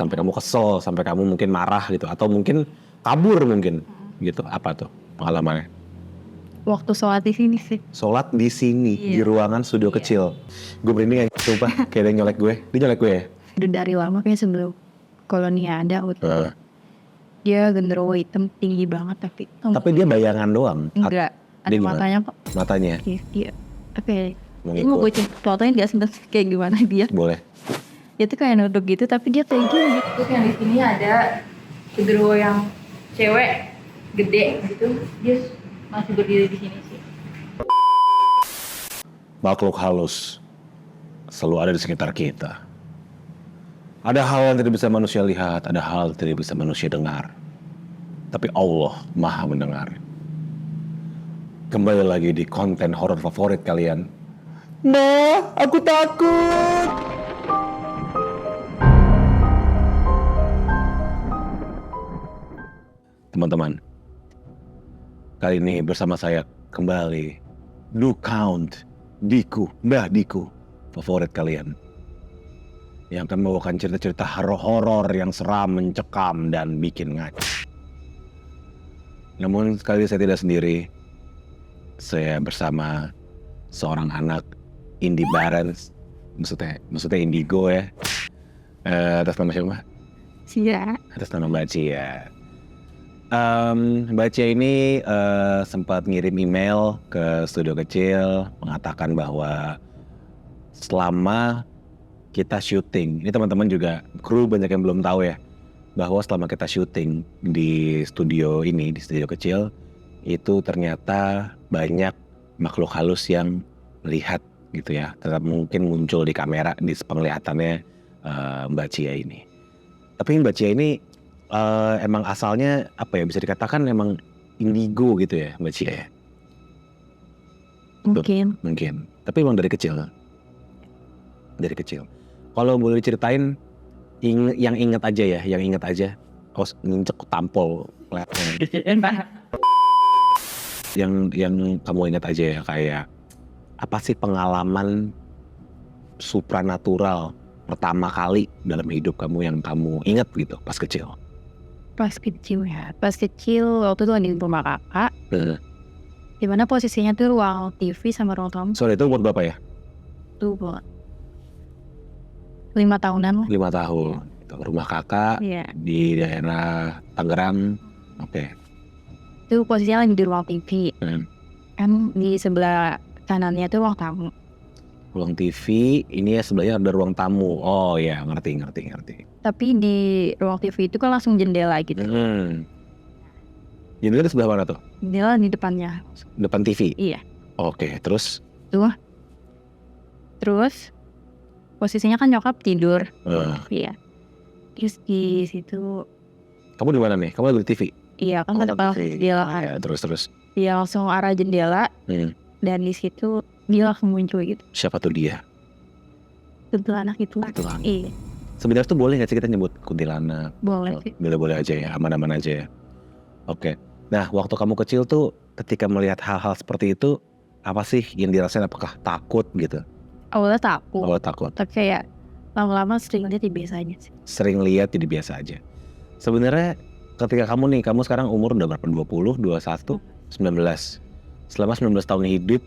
sampai kamu kesel, sampai kamu mungkin marah gitu, atau mungkin kabur mungkin gitu. Apa tuh pengalamannya? Waktu sholat di sini sih. Sholat di sini, di ruangan studio kecil. Gue merinding aja, sumpah, kayak ada yang nyolek gue. Dia nyolek gue ya? Udah dari lama kayak sebelum koloni ada. Dia genderuwo hitam tinggi banget Tapi dia bayangan doang. Enggak, ada Dia gimana? matanya kok. Matanya? Iya. Oke. Mengikut. Mau gue fotoin gak sebentar kayak gimana dia? Boleh. Dia tuh kayak nunduk gitu tapi dia kayak gini. Terus yang di sini ada genderuwo yang cewek gede gitu. Dia masih berdiri di sini sih. Makhluk halus selalu ada di sekitar kita. Ada hal yang tidak bisa manusia lihat, ada hal yang tidak bisa manusia dengar. Tapi Allah Maha mendengar. Kembali lagi di konten horor favorit kalian. Nah, aku takut. Teman-teman, kali ini bersama saya kembali Do Count Diku, Mbah Diku, favorit kalian, yang akan membawakan cerita-cerita horor yang seram, mencekam, dan bikin ngaco. Namun sekali saya tidak sendiri. Saya bersama seorang anak indie barons, maksudnya indigo ya. Atas nama siapa? Cia. Atas nama Mbak Cia. Mbak Cia ini sempat ngirim email ke studio kecil mengatakan bahwa selama kita syuting, ini teman-teman juga kru banyak yang belum tahu ya, bahwa selama kita syuting di studio ini, di studio kecil, itu ternyata banyak makhluk halus yang melihat gitu ya, tetap mungkin muncul di kamera, di penglihatannya Mbak Cia ini. Tapi Mbak Cia ini emang asalnya apa ya, bisa dikatakan emang indigo gitu ya Mbak Cia ya? Mungkin. Tapi emang dari kecil. Dari kecil. Kalau boleh diceritain yang inget aja ya, yang inget aja. Oh, nginjek tampol. Yang kamu ingat aja ya, kayak apa sih pengalaman supranatural pertama kali dalam hidup kamu yang kamu ingat gitu pas kecil? Pas kecil waktu itu lagi di rumah kakak. Dimana posisinya tuh ruang TV sama ruang tamu. Sorry, itu umur berapa ya? Tuh 5 tahunan lah. 5 tahun. Itu rumah kakak di daerah Tangerang. Oke. Itu posisinya lagi di ruang TV. Kan di sebelah kanannya tuh ruang tamu. Ruang TV, ini ya sebelahnya ada ruang tamu. Oh ya, ngerti. Tapi di ruang TV itu kan langsung jendela gitu. Jendela di sebelah mana tuh? Jendela di depannya. Depan TV? Iya. Oke, terus? Terus posisinya kan nyokap tidur. Iya. Terus di situ. Kamu di mana nih? Kamu lagi di TV? Iya, kan ada jendela. Ya, terus. Dia langsung arah jendela. Dan di situ dia langsung muncul gitu. Siapa tuh dia? Kuntilanak itu. Iya. Sebenarnya tuh boleh nggak sih kita nyebut kuntilanak? Boleh sih. Boleh aja ya, aman-aman aja ya. Oke. Nah, waktu kamu kecil tuh ketika melihat hal-hal seperti itu, apa sih yang dirasain? Apakah takut gitu? Awalnya takut. Tapi kayak lama-lama sering lihat biasa aja sih. Sering lihat jadi biasa aja. Sebenarnya ketika kamu sekarang umur udah berapa? 20, 21, 19. Selama 19 tahun hidup,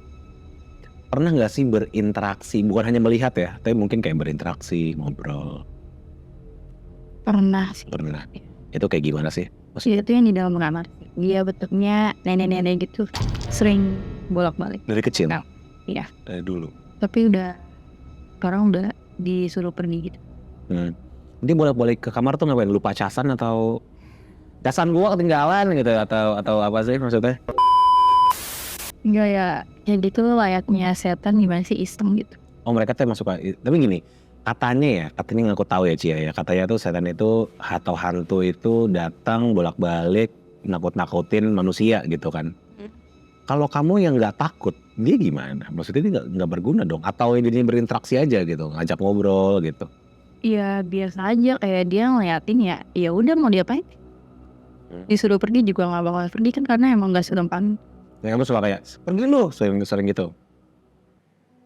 pernah nggak sih berinteraksi, bukan hanya melihat ya, tapi mungkin kayak berinteraksi, ngobrol? Pernah sih. Pernah. Itu kayak gimana sih? Maksudnya itu yang di dalam kamar. Dia bentuknya nenek-nenek gitu, sering bolak-balik. Dari kecil? Iya. Dari dulu? Tapi sekarang udah disuruh pergi gitu. Dia bolak-balik ke kamar tuh ngapain? Lupa casan atau casan gua ketinggalan gitu, atau apa sih maksudnya? Enggak ya, jadi tuh layaknya setan gimana sih, iseng gitu. Oh, mereka tuh emang suka, tapi gini, katanya yang aku tahu ya Cia ya, katanya tuh setan itu atau hantu itu datang bolak-balik nakut-nakutin manusia gitu kan. Kalau kamu yang nggak takut, dia gimana? Maksudnya dia nggak berguna dong? Atau dia berinteraksi aja gitu, ngajak ngobrol gitu? Iya biasa aja, kayak dia ngeliatin ya udah mau diapain? Disuruh pergi juga nggak bakal pergi kan, karena emang nggak sedempan. Yang kamu suka kayak pergi lu, sering gitu?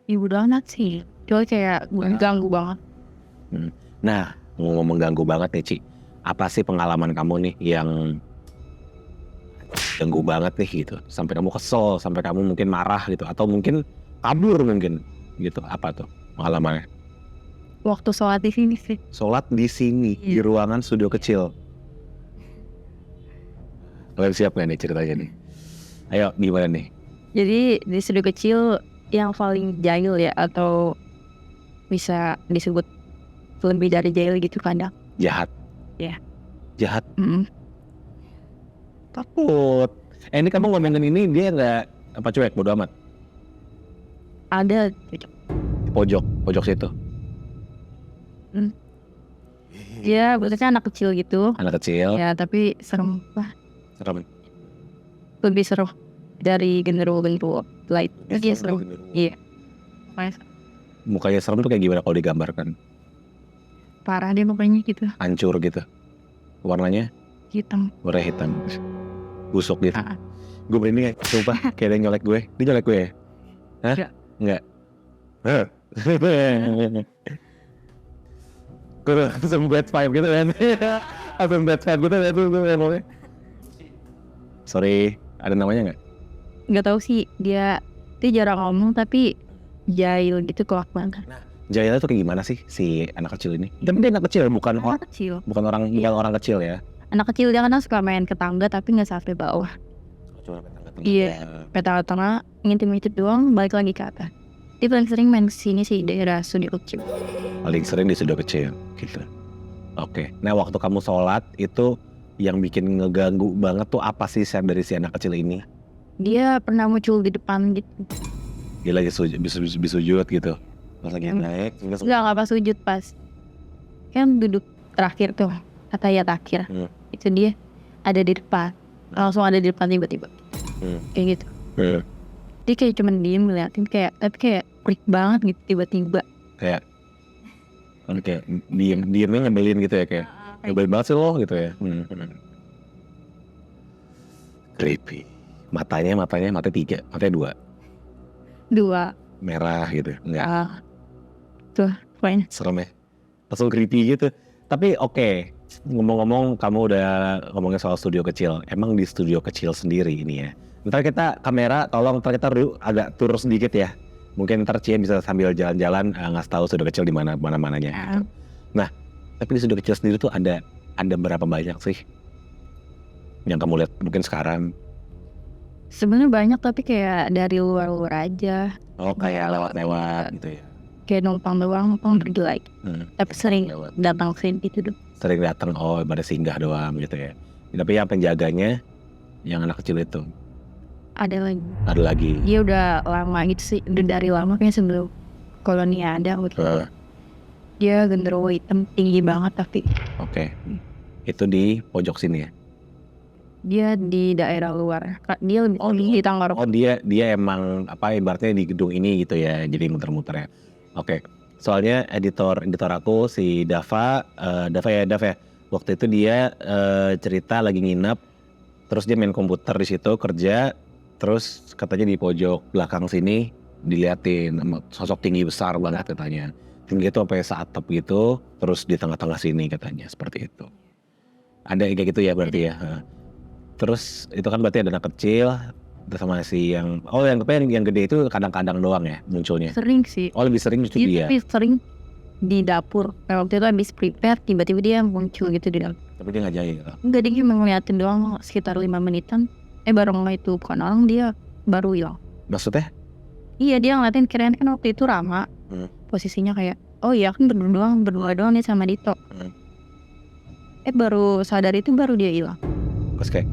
Ibu anak sih, cuma kayak ganggu banget. Nah, mau mengganggu banget nih Ci. Apa sih pengalaman kamu nih yang ganggu banget nih gitu, sampai kamu kesel, sampai kamu mungkin marah gitu, atau mungkin kabur mungkin gitu, apa tuh pengalamannya? Waktu sholat di sini sih. Sholat di sini di Iya. ruangan studio kecil. Kalian siap gak nih ceritanya nih? Ayo gimana nih? Jadi di studio kecil yang paling jahil ya, atau bisa disebut lebih dari jahil gitu kadang. Jahat. Iya. Jahat. Mm-mm. Takut. Ini kamu ngomongin ini dia nggak apa cuek, bodo amat. Ada Di pojok situ. dia biasanya anak kecil gitu Anak kecil. ya, tapi serem lah, Serem. lebih seru dari genderuwo light. Dia seru. Iya. Makanya Mukanya serem tuh kayak gimana kalau digambarkan? parah dia mukanya gitu, Hancur gitu. Warnanya hitam. warna hitam. Busuk gitu. Ah. Gue berani gak? Sumpah kayak ada yang nyolek gue. Dia nyolek gue ya? Hah? Enggak. Hah? Gue udah langsung bad vibe gitu kan. Langsung bad vibe gitu. Sorry, ada namanya gak? Nggak tahu sih, dia jarang ngomong tapi jahil gitu kelakuan. Jahilnya tuh kayak gimana sih si anak kecil ini? Tapi dia anak kecil, bukan Anak kecil, orang kecil ya. anak kecil dia kadang suka main ke tangga tapi nggak sampai bawah. Cuma tengah-tengah. Iya. Tengah ngintip-ngintip doang, balik lagi ke atas. Dia paling sering main kesini sih daerah studio kecil. Paling sering di studio kecil gitu. Oke. Nah waktu kamu sholat itu yang bikin ngeganggu banget tuh apa sih dari si anak kecil ini? Dia pernah muncul di depan gitu. Dia lagi sujud gitu. Pas lagi naik, terus Enggak pas sujud, pas kan duduk terakhir tuh, atayat akhir. Itu dia ada di depan, langsung ada di depan tiba-tiba. Kayak gitu. Dia kayak cuman diem ngeliatin, tapi kayak freak banget gitu tiba-tiba. Kayak oke, diemnya nyebelin gitu ya, kayak nyebelin banget sih lo gitu ya. Creepy. Matanya 3, matanya 2 Dua. merah gitu, enggak Tuh pokoknya serem ya, langsung creepy gitu. Tapi oke, ngomong-ngomong kamu udah ngomongin soal studio kecil, emang di studio kecil sendiri ini ya, ntar kita kamera tolong ntar kita agak tur sedikit ya, mungkin ntar Cie bisa sambil jalan-jalan ngasih tahu studio kecil di mana-mananya gitu. Nah tapi di studio kecil sendiri tuh ada berapa banyak sih yang kamu lihat mungkin sekarang? sebenarnya banyak tapi kayak dari luar aja. Oh kayak lewat-lewat gitu ya. Kayak numpang pergi lagi. Tapi sering datang sini gitu dong. Sering datang, pada singgah doang gitu ya. Tapi yang penjaganya yang anak kecil itu Ada lagi. Dia udah lama gitu sih, udah dari lama kayak sebelum koloni ada gitu. Dia genderuwo hitam tinggi banget tapi. Oke. Itu di pojok sini ya. Dia di daerah luar. Dia lebih di Tangerang. Oh dia emang apa ibaratnya di gedung ini gitu ya. Jadi muter-muter ya. Oke. Soalnya editor aku si Dava ya. Waktu itu dia cerita lagi nginep, terus dia main komputer di situ kerja, terus katanya di pojok belakang sini diliatin sosok tinggi besar banget katanya. Tinggi itu sampai seatap gitu, terus di tengah-tengah sini katanya seperti itu. Ada kayak gitu ya berarti ya. Terus itu kan berarti ada anak kecil sama si yang yang gede itu kadang-kadang doang ya munculnya. Sering sih. Oh lebih sering justru dia. Tapi sering di dapur. Waktu itu habis prepare tiba-tiba dia muncul gitu di dalam. Tapi dia nggak jahil. Enggak, dia cuma ngeliatin doang sekitar 5 menitan. Baru itu bukan orang, dia baru hilang. Maksudnya? Iya, dia ngeliatin, kirain kan waktu itu Rama. Posisinya kayak, oh iya kan berdua doang nih sama Dito. Baru sadar itu baru dia hilang. Terus kayak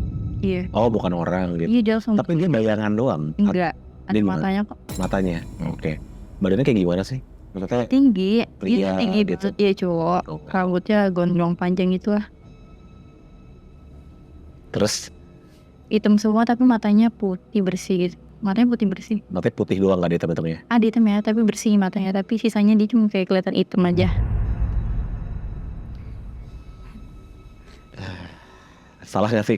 Iya. Oh bukan orang gitu. Iya, dia langsung. Tapi dia bayangan doang. Enggak, ada Dia matanya kok. Matanya. Oke. Badannya kayak gimana sih? Maksudnya Tinggi. pria Dia tinggi gitu. Dia cowok. Rambutnya gondrong panjang gitu lah. Terus Hitam semua tapi matanya putih bersih gitu. Matanya putih bersih. matanya putih doang, gak ada hitam-hitamnya? Ada hitam ya, tapi bersih matanya. Tapi sisanya dia cuma kayak kelihatan hitam aja. Salah gak sih?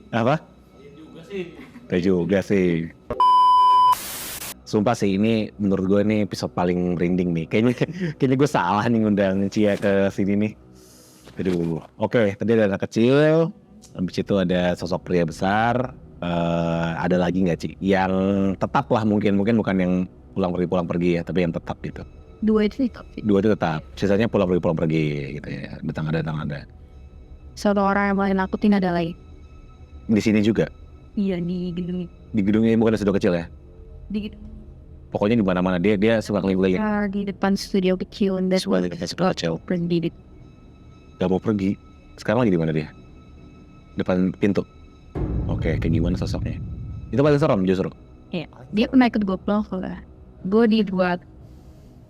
Apa? Iya juga sih. Sumpah sih ini menurut gue nih episode paling merinding nih. Kayaknya gue salah nih ngundang Cia ke sini nih. Aduh. Oke, tadi ada anak kecil. Habis itu ada sosok pria besar. Ada lagi nggak Ci? Yang tetap lah mungkin bukan yang pulang pergi ya, tapi yang tetap gitu. Dua itu tetap. Dua itu tetap. Sisanya pulang pergi gitu ya. Datang ada. Satu orang yang paling nakutin ada lagi. Di sini juga. Iya, di gedung. Di gedungnya bukan studio kecil ya? Di gedung. Pokoknya di mana-mana dia suka keliling-keliling. Ya, di depan studio kecil dan Suka di depan studio kecil. Berhenti. Gak mau pergi. Sekarang lagi di mana dia? Depan pintu. Oke, kayak gimana sosoknya? Itu paling serem justru. Iya. Dia pernah ikut gue pulang soalnya. Gue dibuat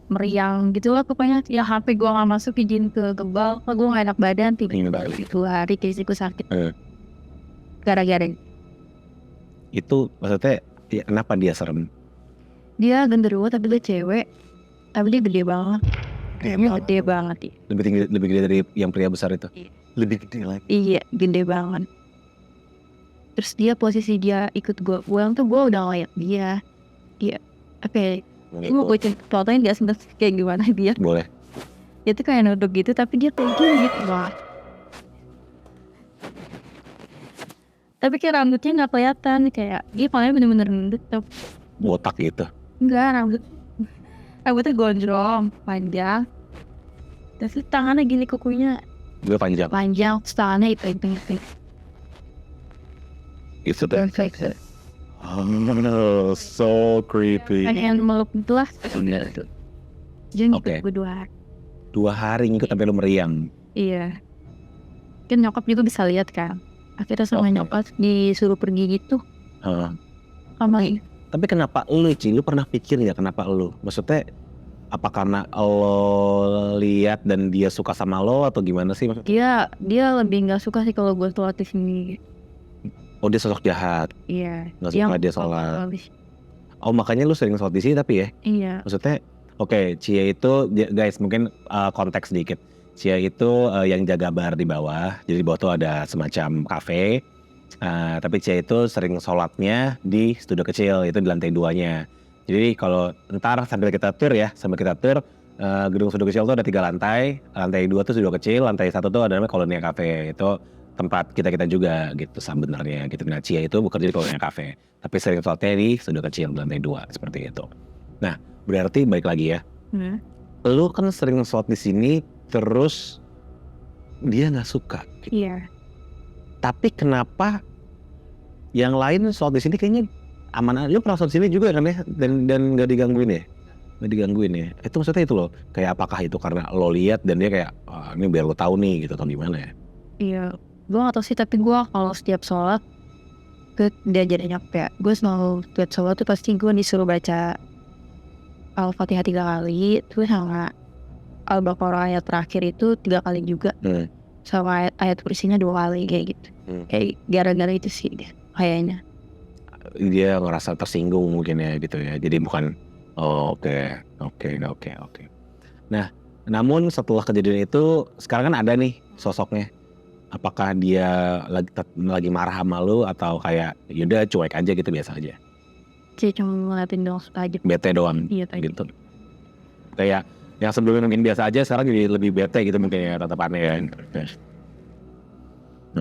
meriang gitu lah pokoknya. Ya HP gue gak masuk, izin ke kebal. Gue gak enak badan. Tiba-tiba 2 hari gue sakit. Gara-gara itu maksudnya ya, kenapa dia serem? dia genderuwo tapi dia cewek. Tapi dia gede banget. Gede banget ya. Lebih gede dari yang pria besar itu. Iya. Lebih gede lagi. Iya, gede banget. Terus dia posisi dia ikut gue pulang tuh gue udah ngeliat dia. Iya. Oke. Gue mau fotoin gak sih kayak gimana dia? Boleh. Dia tuh kayak nunduk gitu tapi dia tinggi gitu banget. Tapi kayak rambutnya gak kelihatan. Kayak dia palanya bener-bener nunduk. Botak gitu. Enggak, rambutnya gondrong, panjang. Terus tangannya gini kukunya Gue panjang. terus tangannya itu. Itu deh. Oh, so creepy. Pengen meluk gitu lah. Dia ngikut Oke. gue 2 hari. 2 hari ngikut sampai lu meriang. Iya. Kan nyokap juga bisa lihat kan. Akhirnya sama nyokap disuruh pergi gitu. Sama Tapi kenapa lu Ci? Lu pernah pikir ya kenapa lu? Maksudnya apa karena lo lihat dan dia suka sama lo atau gimana sih maksudnya? dia lebih nggak suka sih kalau gue sholat di sini. Oh dia sosok jahat. Iya. Nggak suka dia sholat. Oh makanya lu sering sholat di sini tapi ya? Iya. Maksudnya oke, Cia itu guys mungkin konteks sedikit. Cia itu yang jaga bar di bawah. Jadi di bawah tuh ada semacam kafe. Tapi Cia itu sering sholatnya di studio kecil, itu di lantai 2-nya. Jadi kalau ntar sambil kita tur, gedung studio kecil itu ada 3 lantai. Lantai 2 tuh studio kecil, lantai 1 tuh ada namanya Kolonia Cafe. Itu tempat kita juga gitu sebenarnya gitu. Nah Cia itu bekerja di Kolonia Cafe, tapi sering sholatnya di studio kecil lantai 2 seperti itu. Nah berarti balik lagi ya, lu kan sering sholat di sini terus dia nggak suka. Iya. Tapi kenapa yang lain sholat di sini kayaknya aman aja? Lu pernah sholat di sini juga kan ya? Dan nggak digangguin ya? Nggak digangguin ya? Itu maksudnya itu loh. Kayak apakah itu karena lo lihat dan dia kayak ini biar lo tahu nih gitu atau gimana ya? Iya. Gue gak tau sih, tapi gue kalau setiap sholat gue diajarin nyampe. Gue selalu setiap sholat tuh pasti gue disuruh baca Al-Fatihah 3 kali, terus sama Al-Baqarah ayat terakhir itu 3 kali juga. Sama ayat kursinya 2 kali kayak gitu. Kayak gara-gara itu sih kayaknya. Dia ngerasa tersinggung mungkin ya gitu ya. Jadi bukan oke. Nah, namun setelah kejadian itu sekarang kan ada nih sosoknya. Apakah dia lagi marah sama lu atau kayak yaudah cuek aja gitu biasa aja? Saya cuma ngeliatin doang aja. Bete doang gitu. Kayak yang sebelumnya mungkin biasa aja sekarang jadi lebih bete gitu mungkin ya tatapannya ya.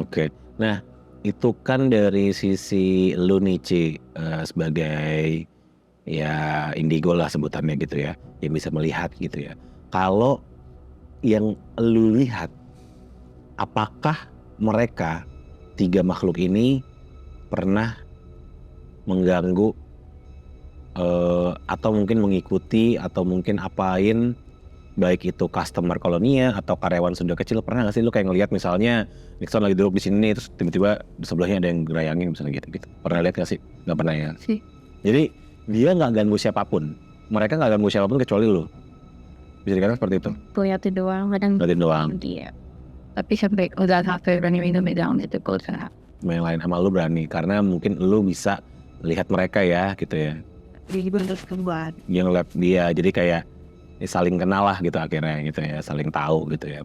Oke. Nah itu kan dari sisi lu nih Ci, sebagai ya indigo lah sebutannya gitu ya, yang bisa melihat gitu ya. Kalau yang lu lihat, apakah mereka 3 makhluk ini pernah mengganggu atau mungkin mengikuti atau mungkin apain baik itu customer Kolonia atau karyawan studio kecil? Pernah nggak sih lu kayak ngelihat misalnya Nixon lagi duduk di sini terus tiba-tiba di sebelahnya ada yang gerayangin misalnya gitu? Pernah lihat nggak sih? Nggak pernah ya? Sih. Jadi dia nggak ganggu siapapun, mereka nggak ganggu siapapun kecuali lu. Bisa dikatakan seperti itu? Liatin doang, kadang Liatin doang. Iya. Tapi sampai udah sampai berani megang itu kalau sana. Yang lain sama lu berani karena mungkin lu bisa lihat mereka ya gitu ya. Jadi bentuk kebuat. Yang ngeliat dia, jadi kayak saling kenal lah gitu akhirnya gitu ya, saling tahu gitu ya.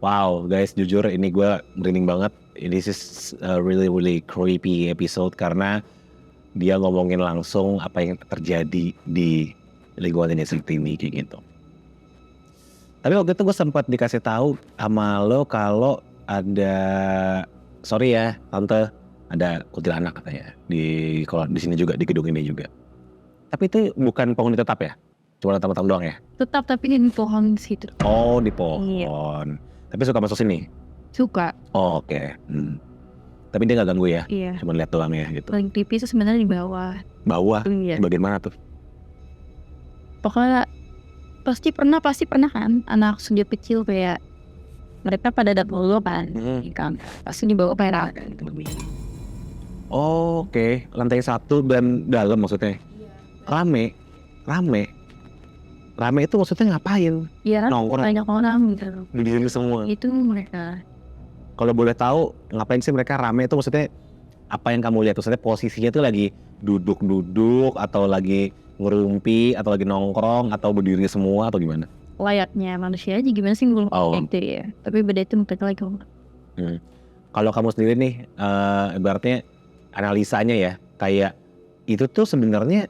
Wow guys, jujur ini gue merinding banget. This is a really creepy episode karena dia ngomongin langsung apa yang terjadi di lingkungan ini kayak gitu. Tapi waktu itu gue sempat dikasih tahu sama lo kalau ada, sorry ya tante, ada kuntilanak katanya di sini juga, di gedung ini juga. Tapi itu bukan penghuni tetap ya? Cuma tamu-tamu doang ya? Tetap, tapi di pohon situ. Oh, di pohon. Iya. Tapi suka masuk sini? Suka. Oh, oke. Tapi dia nggak ganggu ya? Iya. Cuma lihat doang ya gitu. Paling creepy itu sebenarnya di bawah. Bawah? Iya. Bagian mana tuh? Pokoknya pasti pernah kan anak sejak kecil kayak mereka pada datang dulu kan, kan pasti dibawa perak kan. Oh, oke. Lantai 1 dan dalam maksudnya? Rame itu maksudnya ngapain? Iya kan, Nongkrong. banyak orang gitu. Berdiri semua. Itu mereka. Kalau boleh tahu ngapain sih mereka rame itu, maksudnya apa yang kamu lihat? Maksudnya posisinya tuh lagi duduk-duduk atau lagi ngerumpi atau lagi nongkrong atau berdiri semua atau gimana? Layaknya manusia aja, gimana sih ngulung gitu ya. Tapi beda itu mereka lagi Kalau kamu sendiri nih, ibaratnya analisanya ya, kayak itu tuh sebenarnya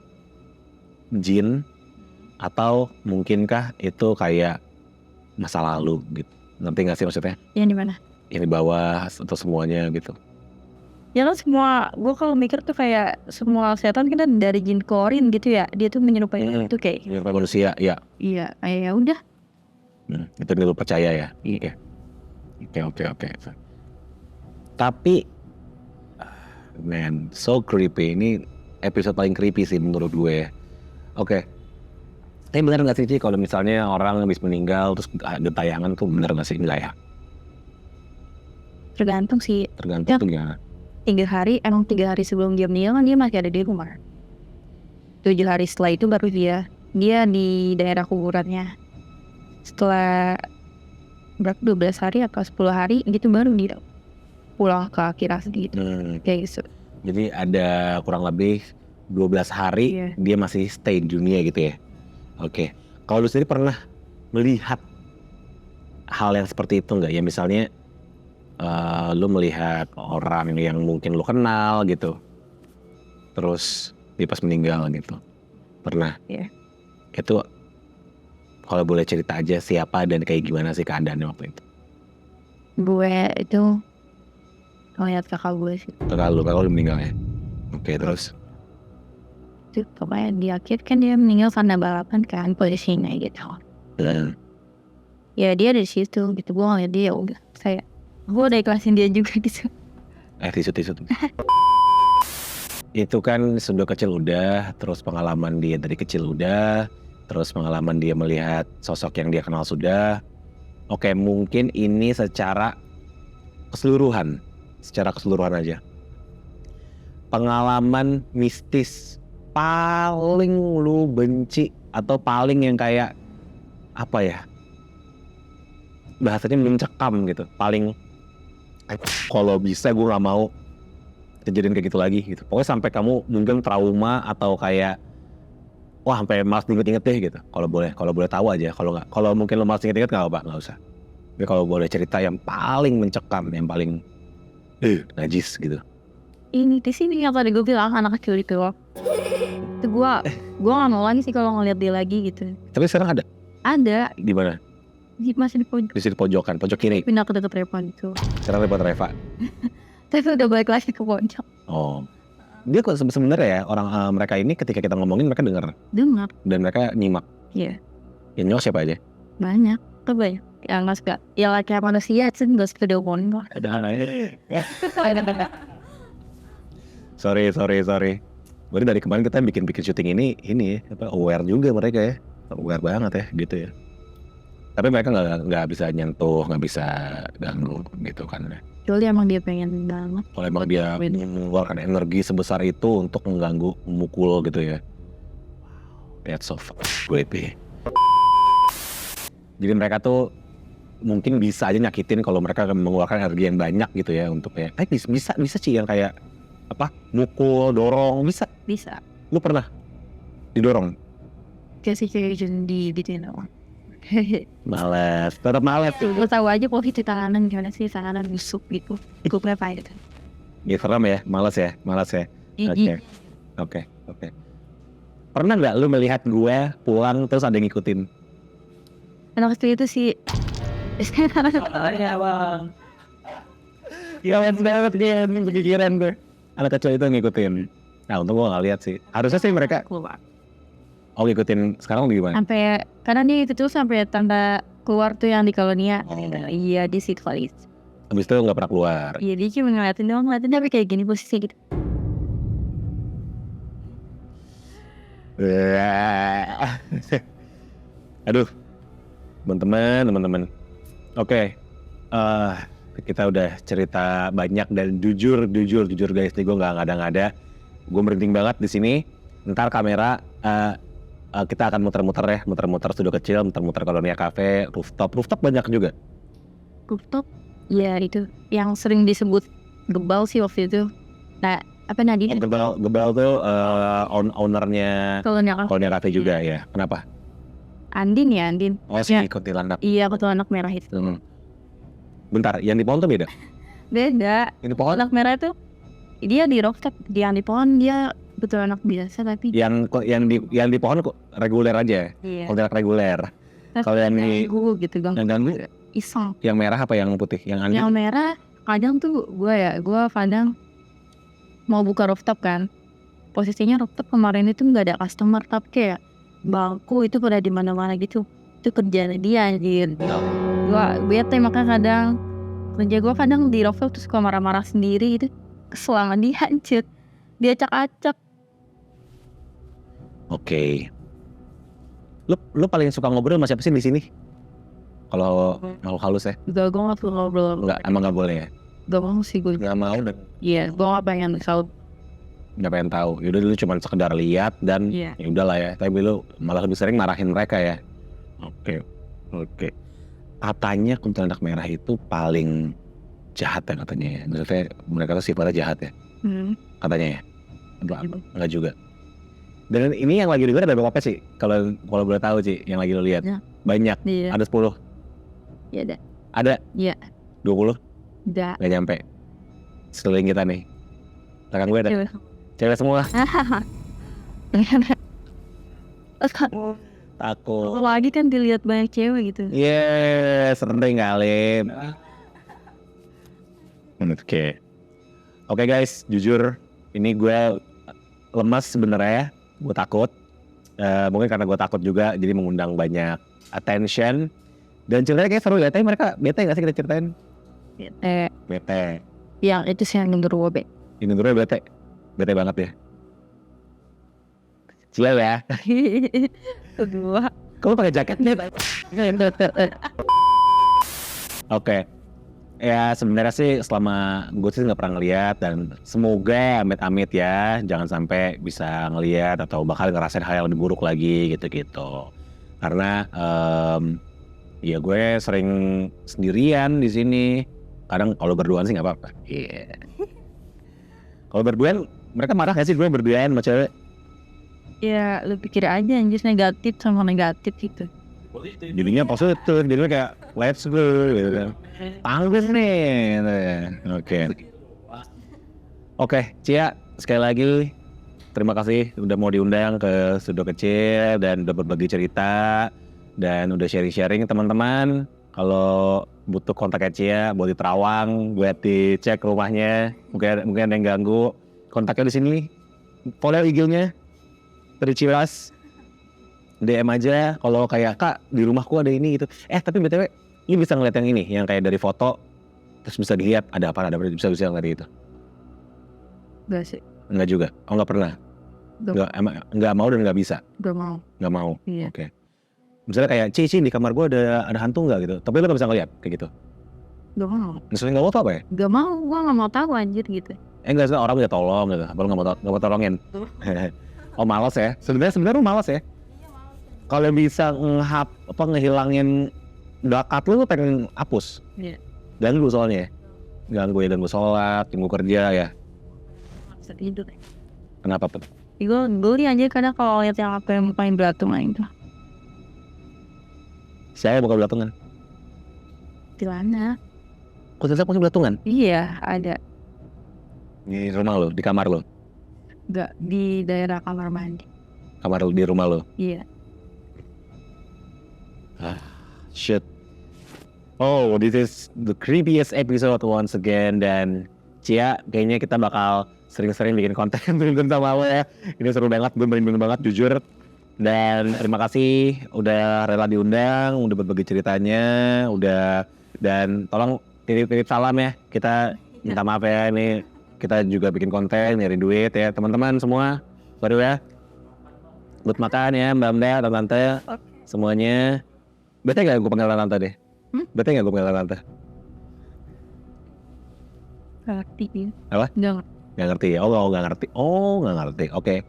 jin atau mungkinkah itu kayak masa lalu gitu? Ngerti nggak sih maksudnya? Yang di mana? Yang di bawah atau semuanya gitu? Ya kan semua, gue kalau mikir tuh kayak semua setan kan dari jin korin gitu ya. Dia tuh menyerupai itu kayak. Menyerupai manusia, ya. Iya, ya udah. Itu lu percaya ya? Iya. Oke. Tapi, man, so creepy. Ini episode paling creepy sih menurut gue ya. Oke. Tapi bener nggak sih Ci kalau misalnya orang habis meninggal terus ada tayangan tuh, bener nggak sih? Enggak ya? Tergantung sih. Tergantung Ya. tuh gimana? 3 hari sebelum dia meninggal kan dia masih ada di rumah. 7 hari setelah itu baru dia di daerah kuburannya. Setelah berapa 12 hari atau 10 hari gitu baru dia pulang ke akhirat gitu. Kayak gitu. Jadi ada kurang lebih 12 hari dia masih stay di dunia gitu ya. Oke. Kalau lu sendiri pernah melihat hal yang seperti itu nggak? Ya misalnya lu melihat orang yang mungkin lu kenal gitu, terus dia pas meninggal gitu, pernah? Iya. Itu kalau boleh cerita aja siapa dan kayak gimana sih keadaannya waktu itu? Gue itu ngeliat kakak gue sih. Kakak lu meninggal ya? Oke, terus? Itu pokoknya di akhir kan dia meninggal karena balapan kan posisinya gitu. Ya dia dari situ gitu, gue ngeliat dia udah gue udah ikhlasin dia juga gitu. Tisu. Itu kan sudah kecil udah, terus pengalaman dia dari kecil udah, terus pengalaman dia melihat sosok yang dia kenal sudah. Oke, mungkin ini secara keseluruhan aja. Pengalaman mistis paling lu benci atau paling yang kayak apa ya? Bahasanya mencekam gitu, paling kalau bisa gue nggak mau kejadian kayak gitu lagi gitu. Pokoknya sampai kamu mungkin trauma atau kayak wah sampai malas inget-inget deh gitu. Kalau boleh tahu aja. Kalau mungkin lo malas inget-inget nggak usah. Tapi kalau boleh cerita yang paling mencekam, yang paling najis gitu. Ini di sini yang tadi gue bilang anak kecil itu loh. Itu gue nggak mau lagi sih kalau ngeliat dia lagi gitu. Tapi sekarang ada? Ada. Di mana? Masih di pojok. Di sini pojokan, pojok kiri. Pindah ke dekat Reva gitu. Sekarang lewat Reva. Tapi udah balik lagi ke pojok. Oh, dia kok sebenarnya ya orang mereka ini ketika kita ngomongin mereka dengar. Dan mereka nyimak. Iya. Yang nyok siapa aja? Banyak. Banyak. Yang nggak suka. Ya kayak manusia sih nggak suka diomongin kok. Sorry. Berarti dari kemarin kita bikin syuting ini aware juga mereka ya. Aware banget ya gitu ya. Tapi mereka nggak bisa nyentuh, nggak bisa ganggu gitu kan. Kecuali emang dia pengen banget. Kalau emang dia mengeluarkan energi sebesar itu untuk mengganggu, memukul gitu ya. That's so creepy. Jadi mereka tuh mungkin bisa aja nyakitin kalau mereka mengeluarkan energi yang banyak gitu ya untuk ya. Bisa sih yang kayak apa? Mukul, dorong, bisa. Bisa. Lu pernah didorong? Kayak di Males, tetap males. Gue tahu aja posisi tanganan gimana sih, tanganan busuk gitu. Gue berapa itu? Ya serem ya, males ya. Gigi. Oke. Oke. Pernah nggak lu melihat gue pulang terus ada yang ngikutin? Anak kecil itu sih. Ya bang. Ya banget dia pikiran gue. Anak kecil itu ngikutin. Nah untung gue nggak lihat sih. Harusnya sih mereka Keluar. ngikutin. Sekarang gimana? Sampai karena dia itu tuh sampai tanda keluar tuh yang di kolonia. Oh. Iya di situ kali. Habis itu nggak pernah keluar. Iya dia cuma ngeliatin doang, ngeliatin tapi kayak gini posisi gitu. Aduh, teman-teman. Oke, kita udah cerita banyak dan jujur guys, nih gue nggak ngada-ngada. Gue merinding banget di sini. Ntar kamera kita akan muter-muter studio kecil, muter-muter Kolonia Cafe, rooftop banyak juga. Rooftop, ya itu yang sering disebut gebal sih waktu itu. Nah, apa Nadine? Gebel tuh ownernya Kolonia Cafe juga ya. Kenapa? Andin. Oh si Ya. kuntilanak. Iya, kuntilanak merah itu. Bentar, yang di pohon tuh beda? Beda. Yang di pohon? Kuntilanak merah itu dia di rooftop, yang di pohon dia kuntilanak biasa tapi. Yang di pohon kok reguler aja. Iya. Kuntilanak reguler. Kalau yang di ganggu gitu yang ganggu, iseng. yang merah apa yang putih? Yang Andi? Yang merah kadang tuh gue kadang mau buka rooftop kan. Posisinya rooftop kemarin itu nggak ada customer tapi kayak bangku itu pada di mana-mana gitu. Itu kerjaan dia anjir. Gue bete makanya kadang kerja gue kadang di rooftop tuh suka marah-marah sendiri gitu. Kesel sama dia anjir. Dia acak-acak. Oke. Lu paling suka ngobrol sama siapa sih di sini? Kalau makhluk halus ya? Gue gak suka ngobrol. Enggak, emang nggak boleh ya? Gak mau sih gue. Nggak mau dan Iya, gue gak pengen tahu. nggak pengen tahu. Yaudah dulu cuma sekedar lihat dan Iya. ya udahlah ya. Tapi lu malah lebih sering marahin mereka ya. Oke. Katanya kuntilanak merah itu paling jahat ya katanya ya. Maksudnya mereka tuh sifatnya jahat ya. Katanya ya. Enggak juga. Dan ini yang lagi denger ada berapa sih? Kalau boleh tahu sih yang lagi lo lihat. Ya. Banyak. Iya. Ada 10. Iya ada. Ada Iya. 20. Udah. Nggak nyampe. Sekeliling kita nih. Belakang gue ada. Cewek semua. Takut. Lagi kan dilihat banyak cewek gitu. Sering kali. Oke guys, jujur ini gue lemas sebenarnya. Gue takut. Mungkin karena gue takut juga, jadi mengundang banyak attention. Dan ceritanya kayak seru ya. Tapi mereka bete nggak sih kita ceritain? Bete. Yang itu sih yang menurut gue Ini dulu bete banget ya. Gila ya. kedua. Kamu pakai jaket nih? Oke. Ya sebenarnya sih selama gue sih nggak pernah ngeliat dan semoga amit-amit ya jangan sampai bisa ngeliat atau bakal ngerasain hal yang lebih buruk lagi gitu-gitu. Karena ya gue sering sendirian di sini. Kadang kalau berduaan sih nggak apa-apa. Iya. Kalau berduaan mereka marah nggak sih gue berduaan sama cewek? Ya lu pikir aja anjir negatif sama negatif gitu. Jadinya positif, jadinya kayak let's go gitu kan. Tanggung nih gitu ya. Oke, Cia sekali lagi terima kasih udah mau diundang ke studio kecil dan udah berbagi cerita dan udah sharing-sharing teman-teman. Kalau butuh kontaknya Cia buat di Terawang, buat dicek rumahnya, mungkin ada yang ganggu, kontaknya di sini nih. Follow IG-nya dari Ciras. DM aja kalau kayak Kak di rumahku ada ini gitu. Tapi BTW ini bisa ngeliat yang ini yang kayak dari foto terus bisa dilihat ada apa bisa ngeliat itu. Gak sih. Enggak juga. Oh enggak pernah. Enggak mau dan enggak bisa. Enggak mau. Iya. Oke. Misalnya kayak Cici di kamar gue ada hantu enggak gitu. Tapi lu enggak bisa ngeliat kayak gitu. Gak mau. Maksudnya enggak mau apa ya? Gak mau, gue gak mau tahu anjir gitu. Enggak sih orang bisa tolong gitu. Apa lu enggak mau tolongin? Oh malas ya. Sebenarnya lu malas ya. Kalau bisa ngehilangin bakat lu pengen hapus. Iya. Ganggu soalnya. Ganggu sholat, ganggu kerja ya. Bisa tidur. Kenapa? Gue geli aja kadang kalau lihat yang apa yang main belatungan itu. Saya bukan belatungan. Di mana? Kok punya belatungan? Iya ada. Di rumah lo, di kamar lo. Enggak, di daerah kamar mandi. Kamar di rumah lo? Iya. Shit. Oh, this is the creepiest episode once again. Dan Cia, kayaknya kita bakal sering-sering bikin konten sama lo ya. Ini seru banget, gue merinding banget jujur. Dan terima kasih udah rela diundang, udah berbagi ceritanya, dan tolong titip-titip salam ya. Kita minta maaf ya, ini kita juga bikin konten, nyari duit ya. Teman-teman semua, sorry ya. Buat makan ya, Mbak, Tante, semuanya. Bete gak gue panggil Tante deh? Bete gak gue panggil Tante? Gak ngerti. Apa? Gak ngerti ya? Oh gak ngerti. Oke.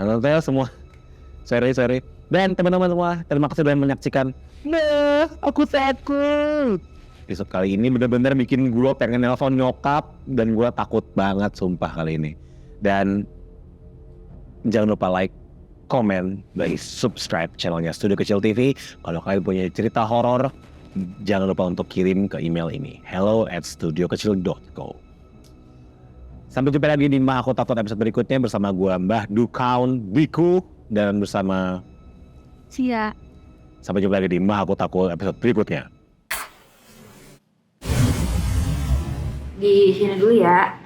Tante semua, sorry. Dan teman-teman semua, terima kasih sudah menyaksikan. Nah, aku takut. Episode kali ini benar-benar bikin gue pengen nelpon nyokap. Dan gue takut banget sumpah kali ini. Dan jangan lupa like, komen, dan subscribe channelnya Studio Kecil TV. Kalau kalian punya cerita horor, jangan lupa untuk kirim ke email ini, hello@studiokecil.co. Sampai jumpa lagi di Mah Aku Takut episode berikutnya bersama gua Mbah Dukaun Biku dan bersama Cia. Sampai jumpa lagi di Mah Aku Takut episode berikutnya. Di sini dulu ya.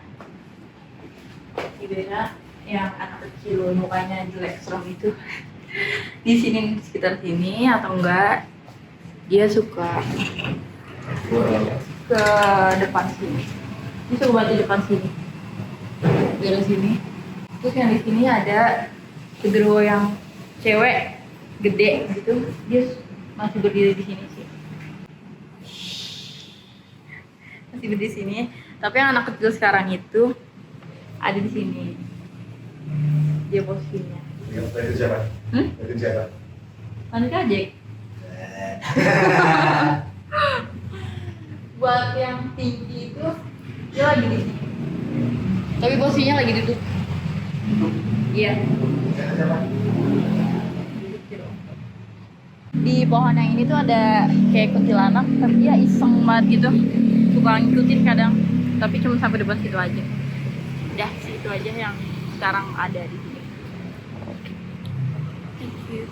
Ibera yang anak kecil mukanya jelek serem itu di sini, sekitar sini atau enggak dia suka ke depan sini, dia suka banget di depan sini, daerah sini. Terus yang di sini ada genderuwo yang cewek gede gitu, dia masih berdiri di sini sih, masih berdiri di sini. Tapi yang anak kecil sekarang itu ada di sini. Dia posisinya. Itu siapa? Itu siapa? Panik aja. Buat yang tinggi itu dia lagi di sini. Tapi posisinya lagi duduk. Iya. Di pohon yang ini tuh ada kayak kuntilanak, tapi dia iseng banget gitu. Suka ngikutin kadang. Tapi cuma sampai depan situ aja. Udah, situ aja yang sekarang ada di sini. Thank you.